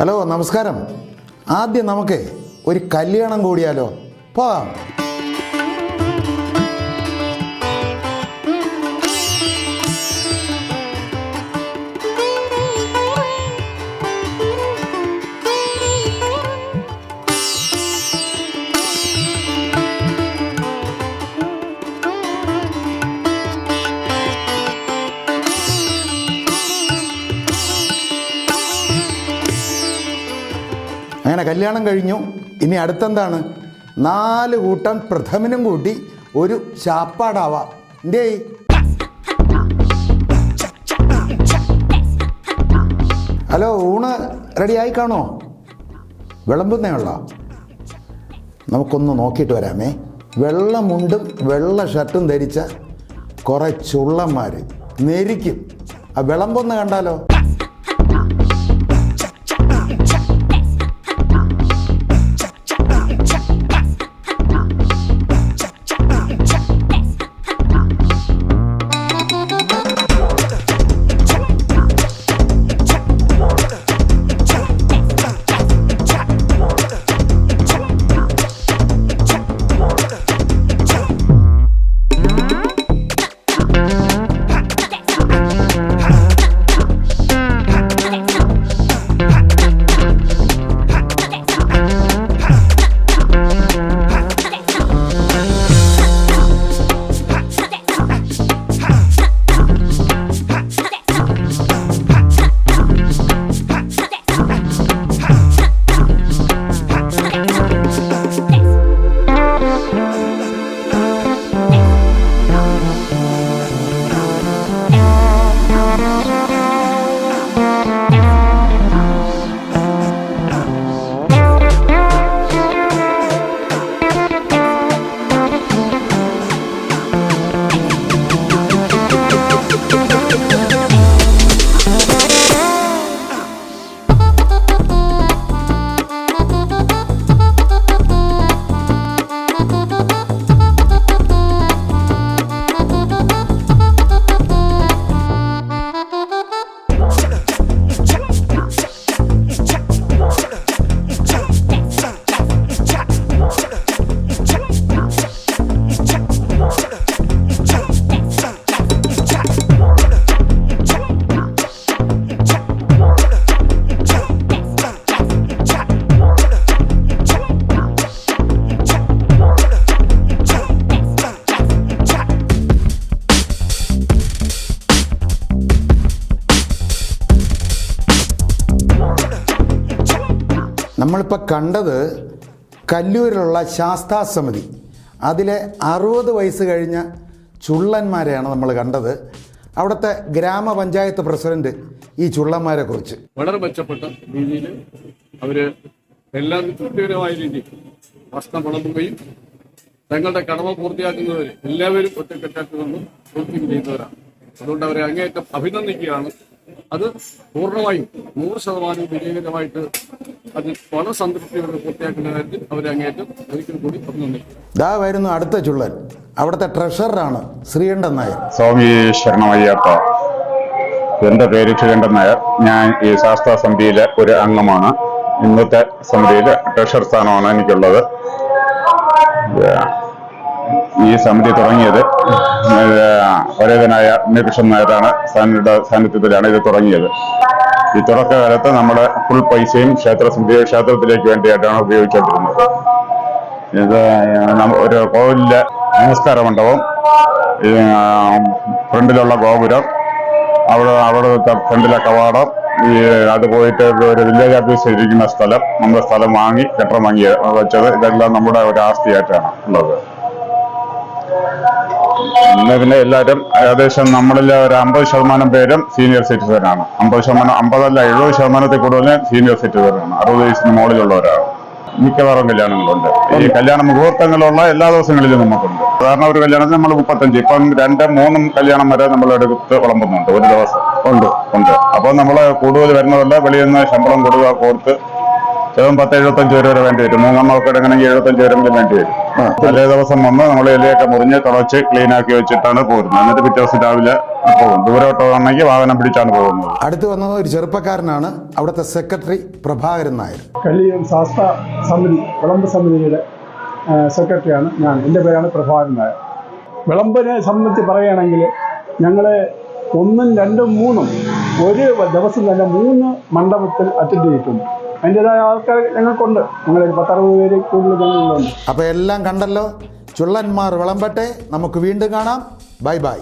Hello, നമസ്കാരം. ആദ്യം നമുക്ക് ഒരു കല്യാണം കൂടിയാലോ? പോകാം. അങ്ങനെ കല്യാണം കഴിഞ്ഞു. ഇനി അടുത്തെന്താണ്? 4 കൂട്ടം പ്രഥമനും കൂട്ടി ഒരു ശാപ്പാടാവാം. എന്തേ? ഹലോ, ഊണ് റെഡിയായി കാണോ? വിളമ്പുന്നേ ഉള്ള? നമുക്കൊന്ന് നോക്കിയിട്ട് വരാമേ. വെള്ള മുണ്ടും വെള്ള ഷർട്ടും ധരിച്ച കുറേ ചുള്ളന്മാർ നെരിക്കും. ആ വിളമ്പൊന്ന് കണ്ടാലോ? നമ്മളിപ്പോൾ കണ്ടത് കല്ലൂരിലുള്ള ശാസ്താ സമിതി. അതിലെ 60 വയസ്സ് കഴിഞ്ഞ ചുള്ളന്മാരെയാണ് നമ്മൾ കണ്ടത്. അവിടുത്തെ ഗ്രാമപഞ്ചായത്ത് പ്രസിഡന്റ് ഈ ചുള്ളന്മാരെ കുറിച്ച് വളരെ മെച്ചപ്പെട്ട രീതിയിൽ അവർ എല്ലാവരും തൃപ്തികരമായ രീതിയിൽ ഭക്ഷണം വിളമ്പുകയും തങ്ങളുടെ കടമ പൂർത്തിയാക്കുന്നവർ എല്ലാവരും ഒറ്റക്കെട്ടാക്കി നിന്ന് പൂർത്തി ചെയ്യുന്നവരാണ്. അതുകൊണ്ട് അവരെ അങ്ങേയറ്റം അഭിനന്ദിക്കുകയാണ്. അത് പൂർണ്ണമായും 100% വിജയകരമായിട്ട് അത് വളരെ സംതൃപ്തിയോടെ പൂർത്തിയാക്കുന്ന കാര്യത്തിൽ അവരെ അങ്ങേറ്റം ഒരിക്കൽ കൂടി അഭിനന്ദിക്കും. ഇതാ വരുന്നു അടുത്ത ചുള്ളൻ. അവിടുത്തെ ട്രഷററാണ് ശ്രീകണ്ഠൻ നായർ. സ്വാമി ശരണമയ്യപ്പ. എൻ്റെ പേര് ശ്രീകണ്ഠൻ നായർ. ഞാൻ ഈ ശാസ്ത്ര സമിതിയിലെ ഒരു അംഗമാണ്. ഇന്നത്തെ സമിതിയിലെ ട്രഷർ സ്ഥാനമാണ് എനിക്കുള്ളത്. ഈ സമിതി തുടങ്ങിയത് പരേതനായ ഉണ്ണികൃഷ്ണൻ നായരാണ് സാന്നിധ്യത്തിലാണ് ഇത് തുടങ്ങിയത്. ഈ തുടക്കകാലത്ത് നമ്മുടെ ഫുൾ പൈസയും ക്ഷേത്രത്തിലേക്ക് വേണ്ടിയിട്ടാണ് ഉപയോഗിച്ചുകൊണ്ടിരുന്നത്. ഇത് ഒരു കോവിലിലെ നമസ്കാര മണ്ഡപം, ഫ്രണ്ടിലുള്ള ഗോപുരം, അവിടുത്തെ ഫ്രണ്ടിലെ കവാടം, അത് പോയിട്ട് ഒരു വില്ലേജ് ഓഫീസ് ഇരിക്കുന്ന സ്ഥലം, നമ്മുടെ സ്ഥലം വാങ്ങി കെട്ടിടം വാങ്ങി വെച്ചത്, ഇതെല്ലാം നമ്മുടെ ഒരു ആസ്തിയായിട്ടാണ് ഉള്ളത്. ഇന്ന് പിന്നെ എല്ലാവരും ഏകദേശം നമ്മളിലെ ഒരു 50% പേരും സീനിയർ സിറ്റിസനാണ്. 50% 70% കൂടുതൽ സീനിയർ സിറ്റിസനാണ്. 60 വയസ്സിന് മുകളിലുള്ളവരാണ്. മിക്കവാറും കല്യാണങ്ങളുണ്ട്. ഈ കല്യാണ മുഹൂർത്തങ്ങളുള്ള എല്ലാ ദിവസങ്ങളിലും നമുക്കുണ്ട്. സാധാരണ ഒരു കല്യാണത്തിന് നമ്മൾ 35, ഇപ്പം 2-3 കല്യാണം വരെ നമ്മൾ എടുത്ത് വിളമ്പുന്നുണ്ട് ഒരു ദിവസം ഉണ്ട്. അപ്പോൾ നമ്മൾ കൂടുതൽ വരുന്നതല്ല, വെളിയിൽ നിന്ന് ശമ്പളം കൊടുത്ത് ചിലപ്പോൾ 10-75 പേര് വരെ വേണ്ടി വരും. 3 എണ്ണം ഒക്കെ എടുക്കണമെങ്കിൽ 75 പേരെങ്കിലും വേണ്ടി വരും. തലേ ദിവസം വന്ന് നമ്മൾ ഇലയൊക്കെ മുറിഞ്ഞ് തുടച്ച് ക്ലീൻ ആക്കി വെച്ചിട്ടാണ് പോകുന്നത്. എന്നിട്ട് പിറ്റേ ദിവസം രാവിലെ പോകും. ദൂരോട്ടാണെങ്കിൽ വാഹനം പിടിച്ചാണ് പോകുന്നത്. അടുത്ത് വന്നത് ഒരു ചെറുപ്പക്കാരനാണ്, അവിടുത്തെ സെക്രട്ടറി പ്രഭാകരൻ നായർ. കല്ലിയൂർ ശാസ്ത്ര സമിതി വിളമ്പ് സമിതിയുടെ സെക്രട്ടറിയാണ് ഞാൻ. എൻ്റെ പേരാണ് പ്രഭാകരൻ നായർ. വിളമ്പിനെ സംബന്ധിച്ച് പറയുകയാണെങ്കിൽ ഞങ്ങൾ 1, 2, 3 ഒരു ദിവസം തന്നെ 3 മണ്ഡപത്തിൽ അറ്റൻഡ് ചെയ്തിട്ടുണ്ട്. അതിൻ്റെതായ ആൾക്കാർ ഞങ്ങൾക്കുണ്ട്. ഞങ്ങളൊരു 10-60 പേര് കൂടുതൽ ഞങ്ങളുണ്ട്. അപ്പോൾ എല്ലാം കണ്ടല്ലോ. ചുള്ളന്മാർ വിളമ്പട്ടെ. നമുക്ക് വീണ്ടും കാണാം. Bye bye.